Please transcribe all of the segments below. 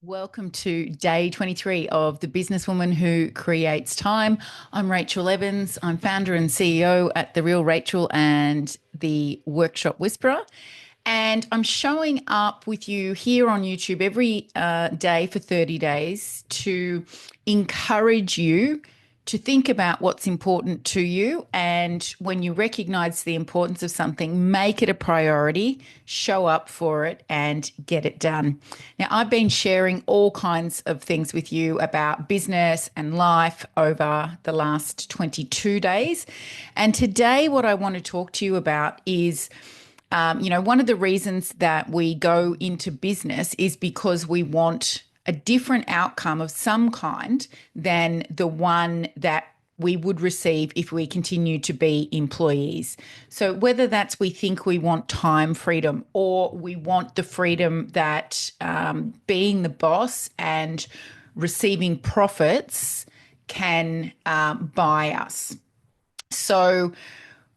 Welcome to day 23 of the Businesswoman Who Creates Time. I'm Rachael Evans. I'm founder and CEO at The Real Rachael and the Workshop Whisperer. And I'm showing up with you here on YouTube every day for 30 days to encourage you to think about what's important to you. And when you recognize the importance of something, make it a priority, show up for it, and get it done. Now, I've been sharing all kinds of things with you about business and life over the last 22 days. And today, what I want to talk to you about is one of the reasons that we go into business is because we want a different outcome of some kind than the one that we would receive if we continue to be employees. So whether that's we think we want time freedom or we want the freedom that being the boss and receiving profits can buy us. So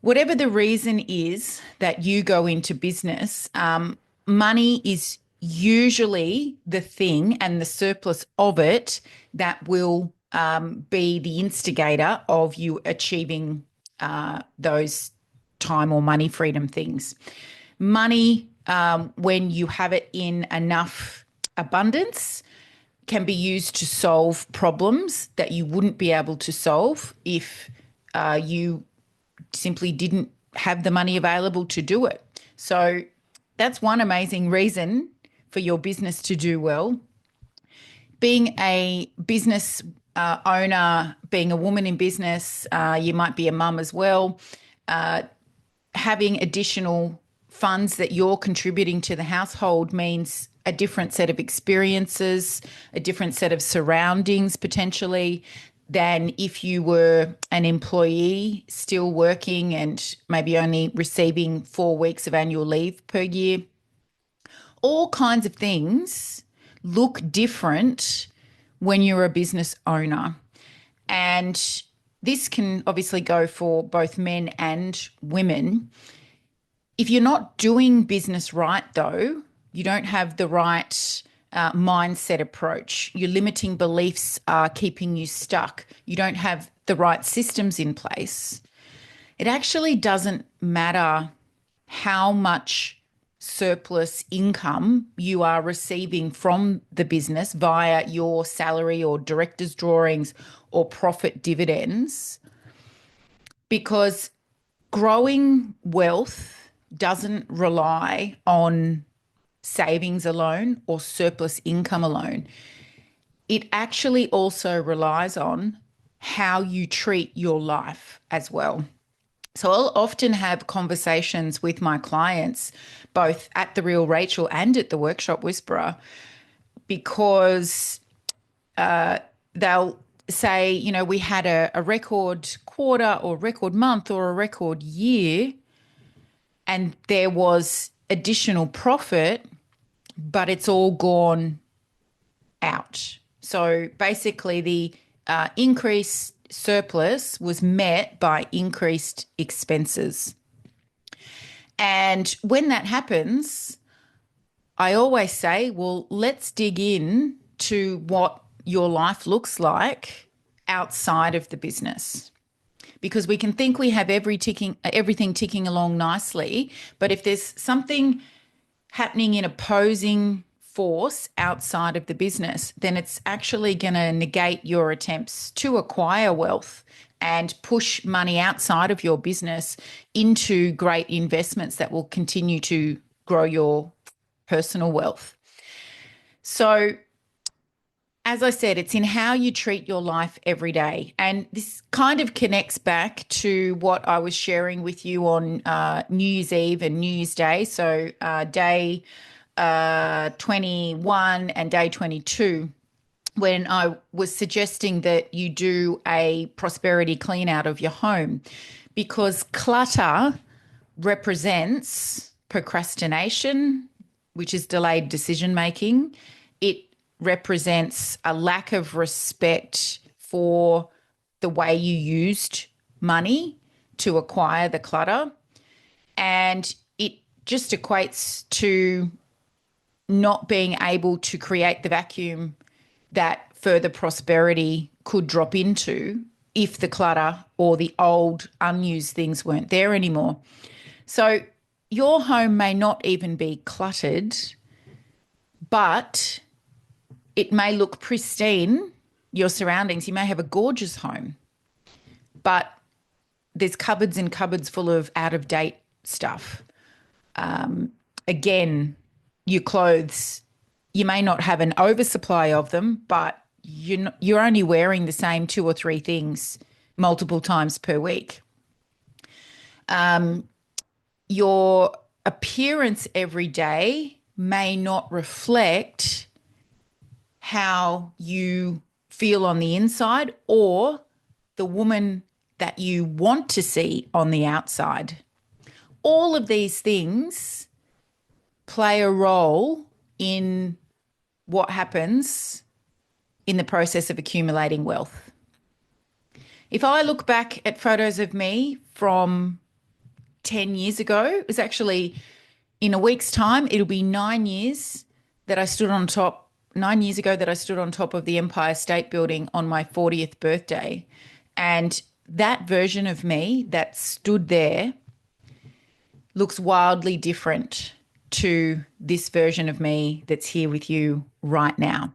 whatever the reason is that you go into business, money is usually the thing and the surplus of it that will be the instigator of you achieving those time or money freedom things. Money, when you have it in enough abundance, can be used to solve problems that you wouldn't be able to solve if you simply didn't have the money available to do it. So that's one amazing reason for your business to do well. Being a business owner, being a woman in business, you might be a mum as well, having additional funds that you're contributing to the household means a different set of experiences, a different set of surroundings potentially than if you were an employee still working and maybe only receiving 4 weeks of annual leave per year. All kinds of things look different when you're a business owner. And this can obviously go for both men and women. If you're not doing business right, though, you don't have the right mindset approach. Your limiting beliefs are keeping you stuck. You don't have the right systems in place. It actually doesn't matter how much surplus income you are receiving from the business via your salary or director's drawings or profit dividends, because growing wealth doesn't rely on savings alone or surplus income alone. It actually also relies on how you treat your life as well. So I'll often have conversations with my clients, both at The Real Rachael and at the Workshop Whisperer, because they'll say, we had a record quarter or record month or a record year, and there was additional profit, but it's all gone out. So basically the increased surplus was met by increased expenses. And when that happens, I always say, well, let's dig in to what your life looks like outside of the business. Because we can think we have everything ticking along nicely, but if there's something happening in opposing force outside of the business, then it's actually going to negate your attempts to acquire wealth and push money outside of your business into great investments that will continue to grow your personal wealth. So, as I said, it's in how you treat your life every day. And this kind of connects back to what I was sharing with you on New Year's Eve and New Year's Day. So day 21 and day 22, when I was suggesting that you do a prosperity clean out of your home, because clutter represents procrastination, which is delayed decision making. It represents a lack of respect for the way you used money to acquire the clutter. And it just equates to not being able to create the vacuum that further prosperity could drop into if the clutter or the old unused things weren't there anymore. So your home may not even be cluttered, but it may look pristine, your surroundings. You may have a gorgeous home, but there's cupboards and cupboards full of out-of-date stuff. Again, your clothes, you may not have an oversupply of them, but you're only wearing the same two or three things multiple times per week. Your appearance every day may not reflect how you feel on the inside or the woman that you want to see on the outside. All of these things play a role in what happens in the process of accumulating wealth. If I look back at photos of me from 10 years ago, it was actually in a week's time, it'll be 9 years that I stood on top, 9 years ago that I stood on top of the Empire State Building on my 40th birthday. And that version of me that stood there looks wildly different to this version of me that's here with you right now.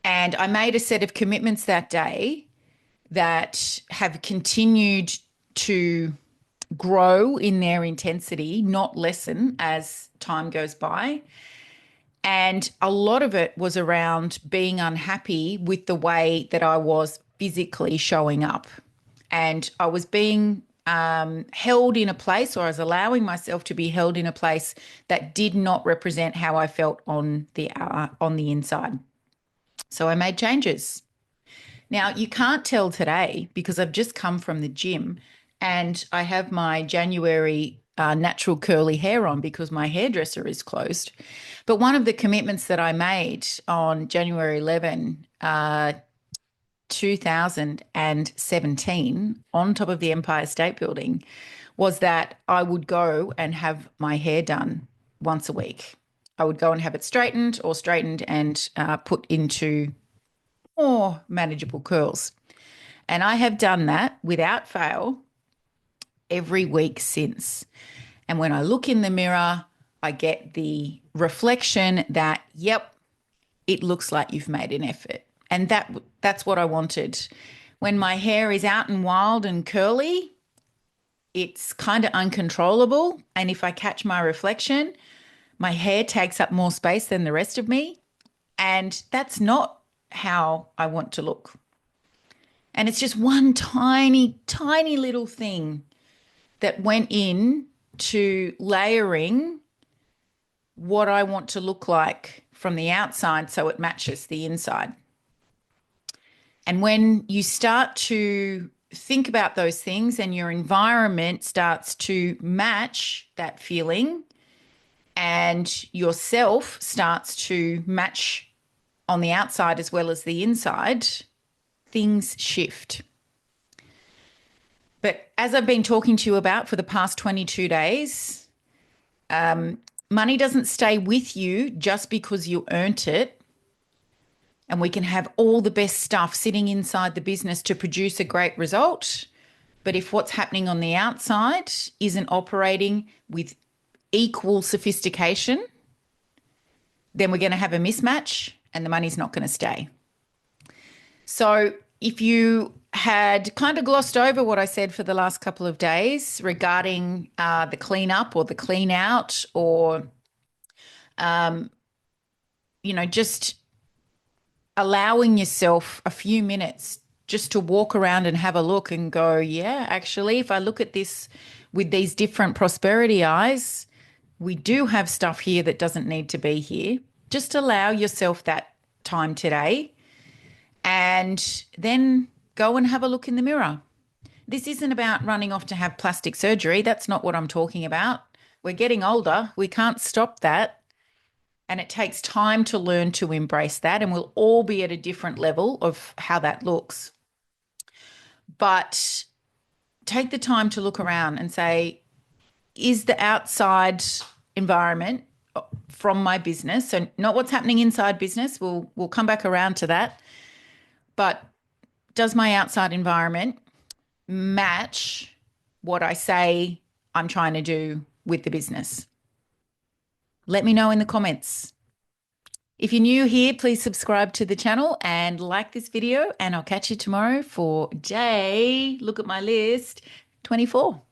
And I made a set of commitments that day that have continued to grow in their intensity, not lessen as time goes by. And a lot of it was around being unhappy with the way that I was physically showing up. And I was being held in a place, or I was allowing myself to be held in a place that did not represent how I felt on the inside. So I made changes. Now, you can't tell today because I've just come from the gym and I have my January natural curly hair on because my hairdresser is closed. But one of the commitments that I made on January 11, 2017, on top of the Empire State Building, was that I would go and have my hair done once a week. I would go and have it straightened and put into more manageable curls. And I have done that without fail every week since. And when I look in the mirror, I get the reflection that, yep, it looks like you've made an effort. And that's what I wanted. When my hair is out and wild and curly, it's kind of uncontrollable. And if I catch my reflection, my hair takes up more space than the rest of me. And that's not how I want to look. And it's just one tiny, tiny little thing that went in to layering what I want to look like from the outside so it matches the inside. And when you start to think about those things and your environment starts to match that feeling and yourself starts to match on the outside as well as the inside, things shift. But as I've been talking to you about for the past 22 days, money doesn't stay with you just because you earned it. And we can have all the best stuff sitting inside the business to produce a great result. But if what's happening on the outside isn't operating with equal sophistication, then we're going to have a mismatch and the money's not going to stay. So if you had kind of glossed over what I said for the last couple of days regarding the clean up or the clean out or, just allowing yourself a few minutes just to walk around and have a look and go, yeah, actually, if I look at this with these different prosperity eyes, we do have stuff here that doesn't need to be here. Just allow yourself that time today and then go and have a look in the mirror. This isn't about running off to have plastic surgery. That's not what I'm talking about. We're getting older. We can't stop that. And it takes time to learn to embrace that. And we'll all be at a different level of how that looks. But take the time to look around and say, is the outside environment from my business. So not what's happening inside business. We'll come back around to that. But does my outside environment match what I say I'm trying to do with the business? Let me know in the comments. If you're new here, please subscribe to the channel and like this video, and I'll catch you tomorrow for day, look at my list, 24.